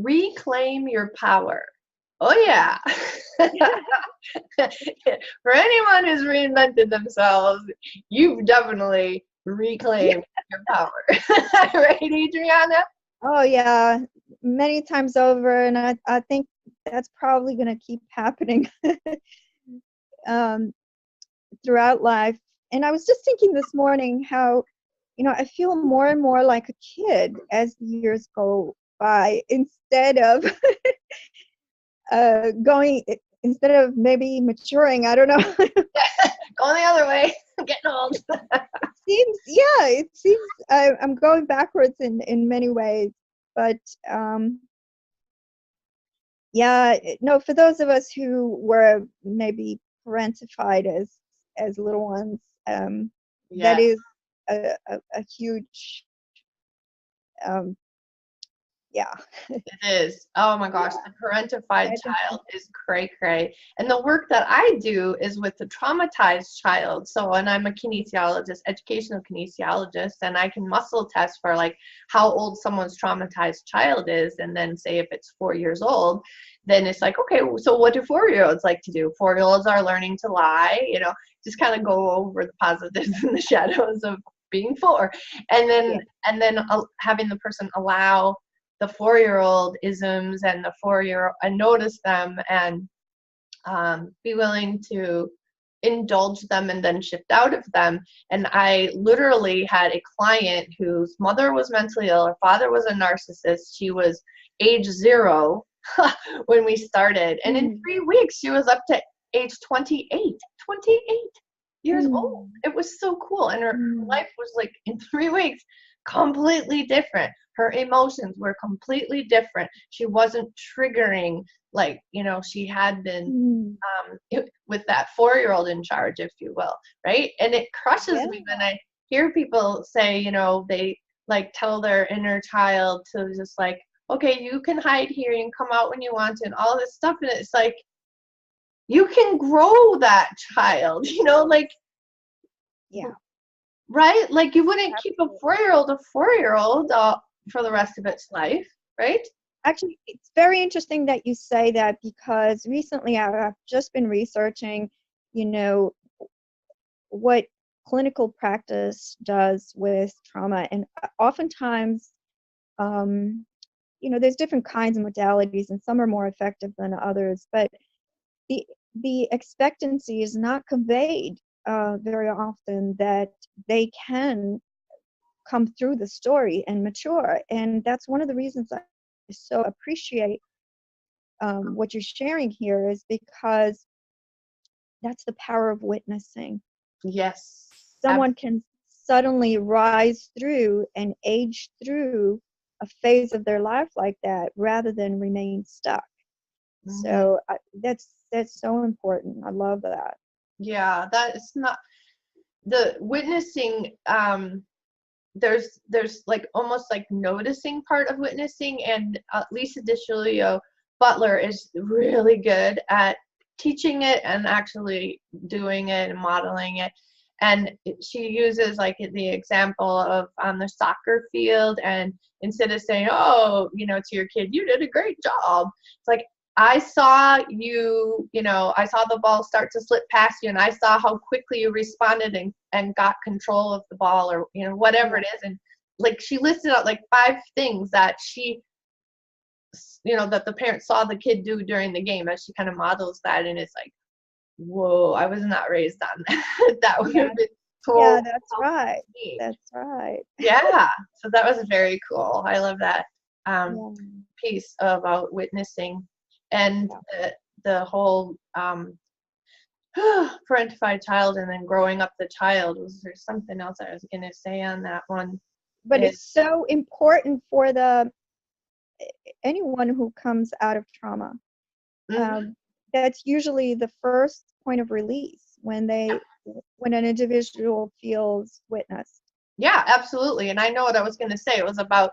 reclaim your power. Oh yeah. For anyone who's reinvented themselves, you've definitely reclaimed your power. Right, Adriana? Oh yeah, many times over, and I think that's probably going to keep happening um, throughout life. And I was just thinking this morning how, I feel more and more like a kid as the years go by, instead of maybe maturing. I don't know. Going the other way. I'm getting old. It seems I'm going backwards in many ways. But no, for those of us who were maybe parentified as little ones, that Yeah. is a huge, um, yeah. It is. Oh my gosh, the parentified child is cray cray. And the work that I do is with the traumatized child. So, and I'm a kinesiologist, educational kinesiologist, and I can muscle test for like how old someone's traumatized child is. And then say if it's 4 years old, then it's like, okay, so what do 4-year-olds like to do? 4-year-olds are learning to lie, just kind of go over the positives and the shadows of being 4. And then, having the person allow the 4-year-old isms and the 4-year and notice them and be willing to indulge them and then shift out of them. And I literally had a client whose mother was mentally ill, her father was a narcissist. She was age 0 when we started, and in 3 weeks she was up to age 28 years old. It was so cool, and her life was like in 3 weeks completely different. Her emotions were completely different. She wasn't triggering like, she had been with that 4-year-old in charge, if you will, right? And it crushes me when I hear people say, they like tell their inner child to just like, okay, you can hide here and come out when you want to and all this stuff. And it's like, you can grow that child, like, right? Like you wouldn't keep a 4-year-old for the rest of its life, right? Actually, it's very interesting that you say that, because recently I've just been researching, what clinical practice does with trauma. And oftentimes, there's different kinds of modalities, and some are more effective than others, but the expectancy is not conveyed very often that they can come through the story and mature. And that's one of the reasons I so appreciate what you're sharing here, is because that's the power of witnessing. Yes. Someone can suddenly rise through and age through a phase of their life like that, rather than remain stuck. So that's so important. I love that. Yeah, that is not the witnessing. There's like almost like noticing part of witnessing, and Lisa DiCilio Butler is really good at teaching it and actually doing it and modeling it. And she uses like the example of on the soccer field, and instead of saying, oh, to your kid, you did a great job, it's like, I saw you, I saw the ball start to slip past you, and I saw how quickly you responded and got control of the ball, or, whatever it is. And like, she listed out like 5 things that she, that the parent saw the kid do during the game as she kind of models that. And it's like, whoa, I was not raised on that. That would have been cool. Yeah, that's right. That's right. Yeah. So that was very cool. I love that piece about witnessing. And the whole parentified child, and then growing up the child. Was there something else I was going to say on that one? But it's so important for anyone who comes out of trauma. That's usually the first point of release when an individual feels witnessed. Yeah, absolutely. And I know what I was going to say. It was about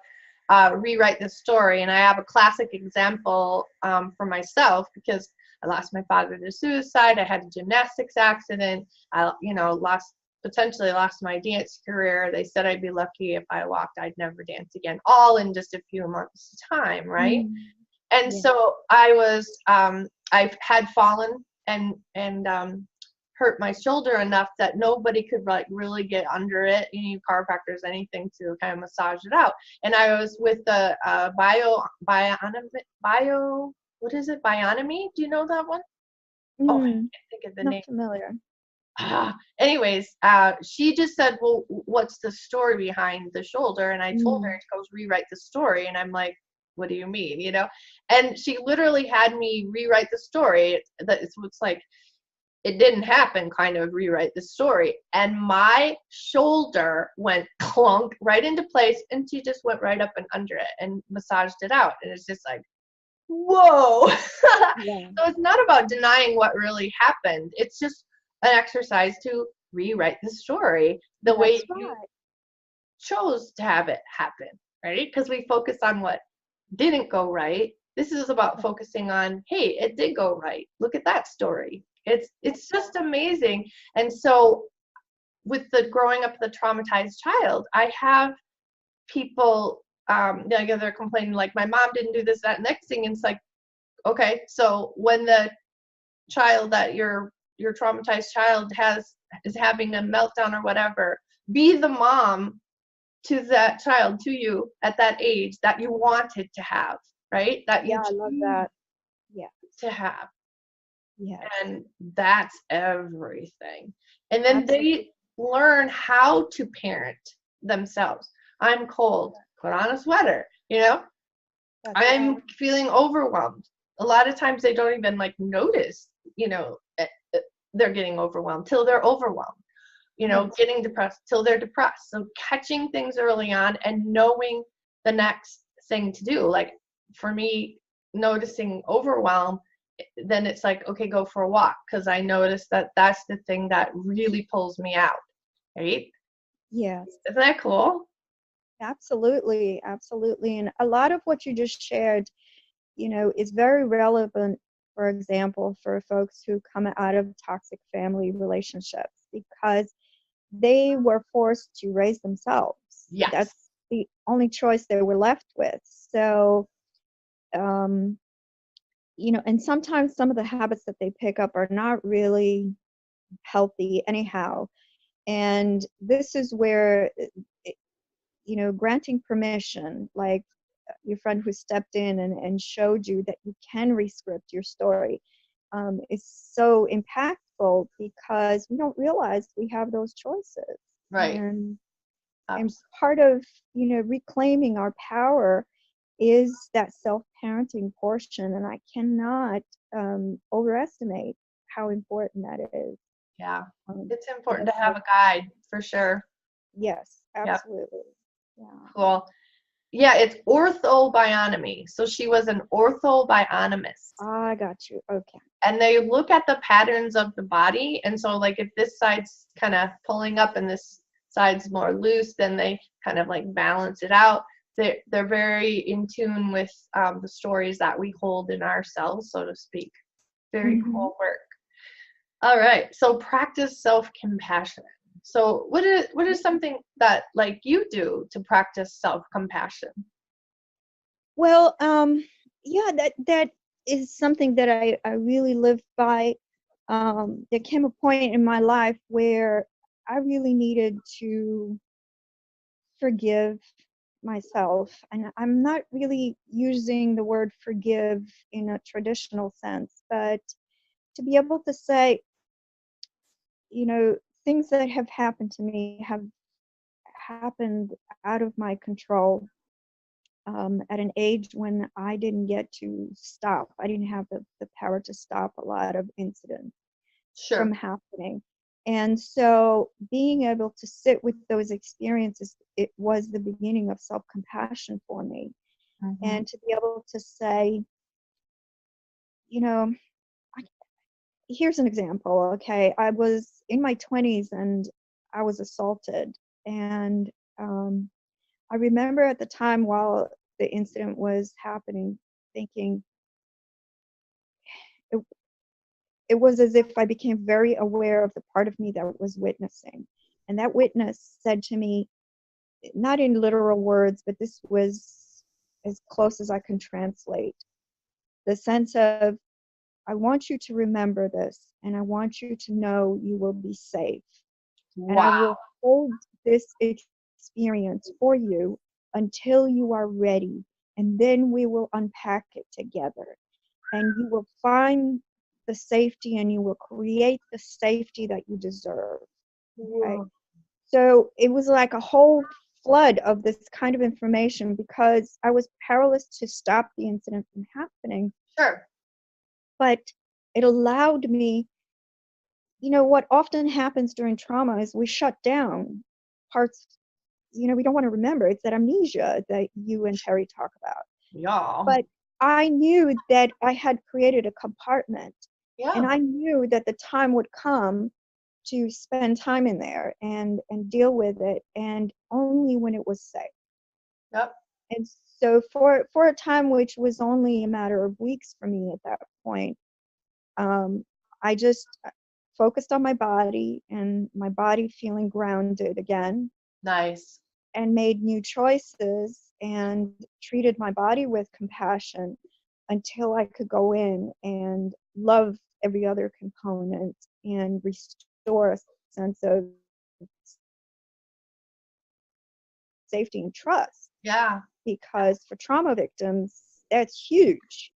rewrite the story. And I have a classic example for myself, because I lost my father to suicide. I had a gymnastics accident. I, lost potentially lost my dance career. They said I'd be lucky if I walked, I'd never dance again, all in just a few months' time, right? And Yeah. so I was, I had fallen and hurt my shoulder enough that nobody could like really get under it. You need chiropractors, anything to kind of massage it out. And I was with the what is it? Bionomy? Do you know that one? Oh, I can't think of the Not name. familiar. Anyways, she just said, well, what's the story behind the shoulder? And I told her, it goes, rewrite the story. And I'm like, what do you mean? You know? And she literally had me rewrite the story. It's like, it didn't happen, kind of rewrite the story. And my shoulder went clunk right into place, and she just went right up and under it and massaged it out. And it's just like, whoa. Yeah. So it's not about denying what really happened. It's just an exercise to rewrite the story the way you chose to have it happen, right? Because we focus on what didn't go right. This is about focusing on, hey, it did go right. Look at that story. It's just amazing. And so with the growing up the traumatized child, I have people they're complaining like, my mom didn't do this, that, next thing. And it's like, okay, so when the child that your traumatized child is having a meltdown or whatever, be the mom to that child, to you at that age that you wanted to have, right? That you I love that. Yeah. to have. Yeah. And that's everything. And then Absolutely. they learn how to parent themselves. I'm cold, put on a sweater, you know? I'm feeling overwhelmed. A lot of times they don't even like notice, you know, they're getting overwhelmed till they're overwhelmed. You know, getting depressed till they're depressed. So catching things early on and knowing the next thing to do. Like for me, noticing overwhelm, then it's like, okay, go for a walk, because I noticed that that's the thing that really pulls me out, right? Yes. Isn't that cool? Absolutely. Absolutely. And a lot of what you just shared, is very relevant, for example, for folks who come out of toxic family relationships, because they were forced to raise themselves. Yes. That's the only choice they were left with. So, and sometimes some of the habits that they pick up are not really healthy anyhow. And this is where, granting permission, like your friend who stepped in and showed you that you can rescript your story, is so impactful, because we don't realize we have those choices. Right. And part of reclaiming our power is that self-parenting portion, and I cannot overestimate how important that is. Yeah, it's important to have a guide for sure. Yes, absolutely. Yep. Yeah. Cool. Yeah, it's orthobionomy. So she was an orthobionomist. I got you. Okay. And they look at the patterns of the body. And so like if this side's kind of pulling up and this side's more loose, then they kind of like balance it out. They're very in tune with the stories that we hold in ourselves, so to speak. Very cool work. All right. So practice self-compassion. So what is something that like you do to practice self-compassion? Well, yeah, that is something that I really live by. There came a point in my life where I really needed to forgive myself. And I'm not really using the word forgive in a traditional sense, but to be able to say, things that have happened to me have happened out of my control, at an age when I didn't get to stop. I didn't have the power to stop a lot of incidents from happening. And so being able to sit with those experiences, it was the beginning of self-compassion for me. And to be able to say, here's an example, okay? I was in my 20s and I was assaulted. And I remember at the time while the incident was happening, thinking it was as if I became very aware of the part of me that was witnessing. And that witness said to me, not in literal words, but this was as close as I can translate, the sense of, I want you to remember this, and I want you to know you will be safe. And I Wow. will hold this experience for you until you are ready. And then we will unpack it together. And you will find the safety, and you will create the safety that you deserve. Okay. Whoa. So it was like a whole flood of this kind of information, because I was powerless to stop the incident from happening. Sure. But it allowed me, what often happens during trauma is we shut down parts, we don't want to remember. It's that amnesia that you and Terry talk about. Yeah. But I knew that I had created a compartment, and Yeah. I knew that the time would come to spend time in there and deal with it, and only when it was safe. Yep. And so for a time, which was only a matter of weeks for me at that point, I just focused on my body, and my body feeling grounded again, Nice. and made new choices and treated my body with compassion until I could go in and love every other component and restore a sense of safety and trust. Yeah. Because for trauma victims, that's huge.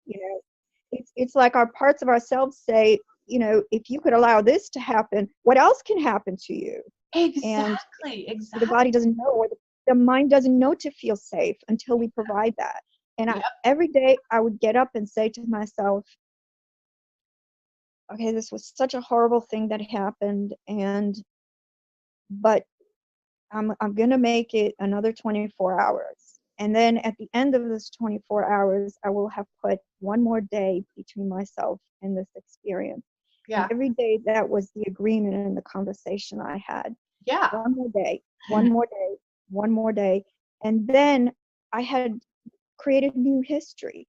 It's like our parts of ourselves say, if you could allow this to happen, what else can happen to you? And Exactly. the Exactly. body doesn't know, or the mind doesn't know to feel safe until we provide that. And Yep. every day I would get up and say to myself, okay, this was such a horrible thing that happened, but I'm gonna make it another 24 hours. And then at the end of this 24 hours, I will have put one more day between myself and this experience. And Yeah. every day, that was the agreement and the conversation I had. Yeah. One more day, one more day, one more day. And then I had created new history.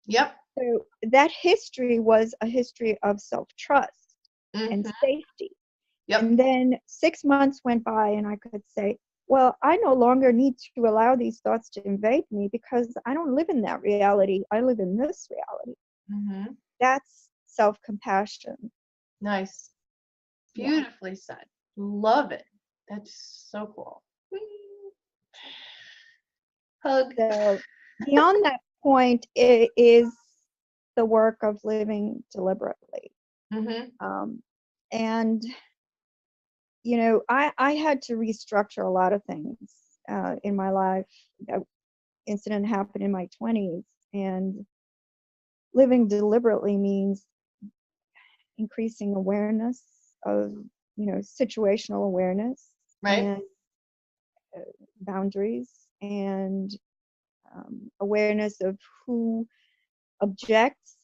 Yep. So that history was a history of self-trust and Mm-hmm. safety. Yep. And then 6 months went by, and I could say, well, I no longer need to allow these thoughts to invade me, because I don't live in that reality. I live in this reality. Mm-hmm. That's self-compassion. Nice. Yeah. Beautifully said. Love it. That's so cool. Hug. So beyond that point, it is the work of living deliberately. Mm-hmm. And, I had to restructure a lot of things in my life. That incident happened in my 20s, and living deliberately means increasing awareness of, situational awareness, Right. and uh, boundaries, and awareness of who objects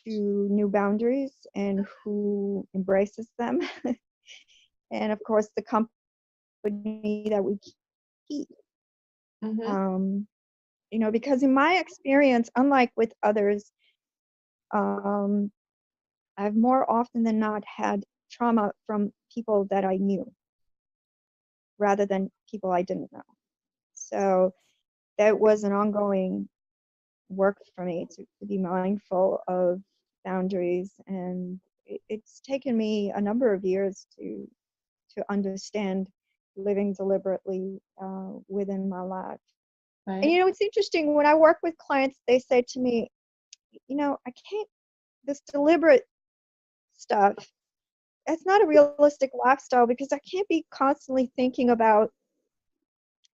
to new boundaries and who embraces them. And of course, the company that we keep. Mm-hmm. Um, because in my experience, unlike with others, um, I've more often than not had trauma from people that I knew rather than people I didn't know. So that was an ongoing work for me to be mindful of boundaries, and it's taken me a number of years to understand living deliberately within my life. And Right. it's interesting, when I work with clients, they say to me, I can't, this deliberate stuff, it's not a realistic lifestyle, because I can't be constantly thinking about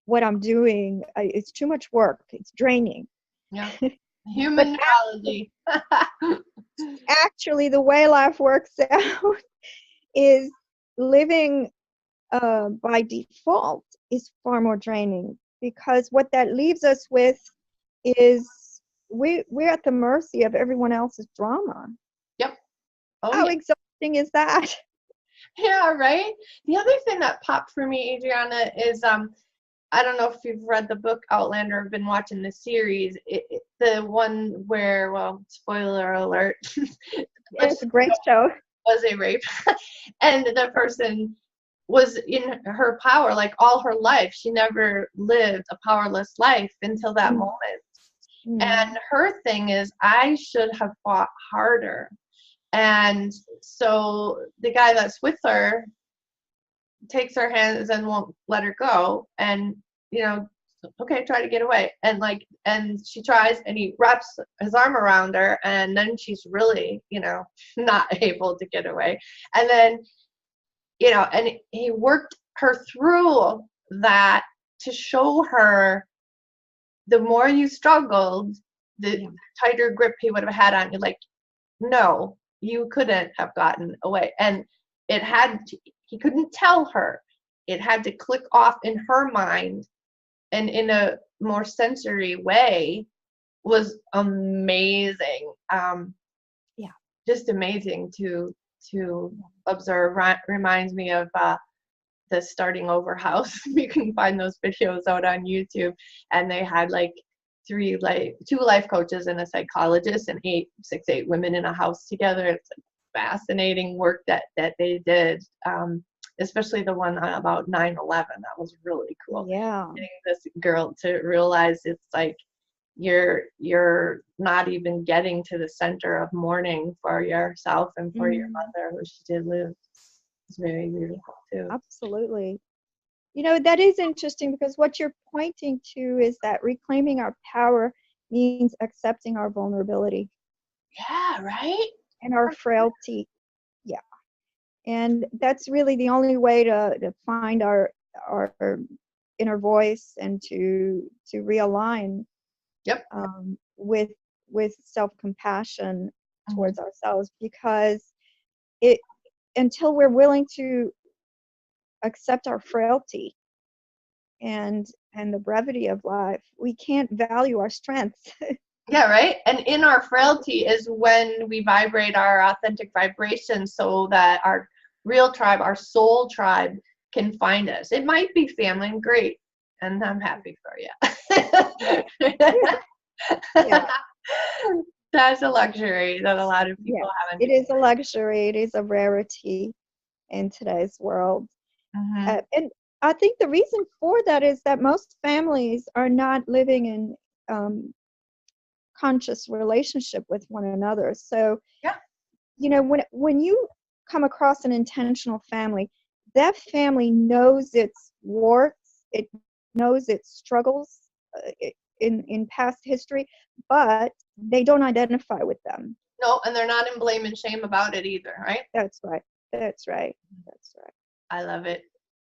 what I'm doing. It's too much work. It's draining. Yeah. But Human neurology. actually, the way life works out is living by default is far more draining, because what that leaves us with is we're at the mercy of everyone else's drama. Yep. Oh How yeah. exhausting is that? Yeah, right? The other thing that popped for me, Adriana, is I don't know if you've read the book Outlander or been watching the series. The one where, well, spoiler alert, It's a great show. was a rape, and the person was in her power, like all her life. She never lived a powerless life until that Mm. moment. Mm. And her thing is, I should have fought harder. And so the guy that's with her takes her hands and won't let her go. And, you know, okay, try to get away. And like, and she tries, and he wraps his arm around her, and then she's really, you know, not able to get away. And then, you know, and he worked her through that to show her the more you struggled, the Yeah. tighter grip he would have had on you. Like, no, you couldn't have gotten away. And it had to, he couldn't tell her. It had to click off in her mind, and in a more sensory way was amazing. Yeah. Just amazing to observe. Reminds me of the Starting Over house. You can find those videos out on YouTube, and they had like two life coaches and a psychologist, and 8 women in a house together. It's like fascinating work that they did, especially the one about 9/11. That was really cool. Yeah. Getting this girl to realize it's like you're not even getting to the center of mourning for yourself and for your mother, who she did live. It's very beautiful too. Absolutely. You know, that is interesting because what you're pointing to is that reclaiming our power means accepting our vulnerability Yeah, right? and our frailty. Yeah. And that's really the only way to find our inner voice and to realign Yep. with self-compassion Mhm. towards ourselves, because it until we're willing to accept our frailty and the brevity of life, we can't value our strengths. Yeah, right? And in our frailty is when we vibrate our authentic vibration, so that our real tribe, our soul tribe, can find us. It might be family, great, and I'm happy for you. Yeah, That's a luxury that a lot of yeah. people haven't. It is a luxury. It is a rarity in today's world. Mm-hmm. And I think the reason for that is that most families are not living in conscious relationship with one another. So, Yeah. you know, when you come across an intentional family, that family knows its warts, it knows its struggles in past history, but they don't identify with them. No, and they're not in blame and shame about it either, right? That's right. That's right. That's right. I love it.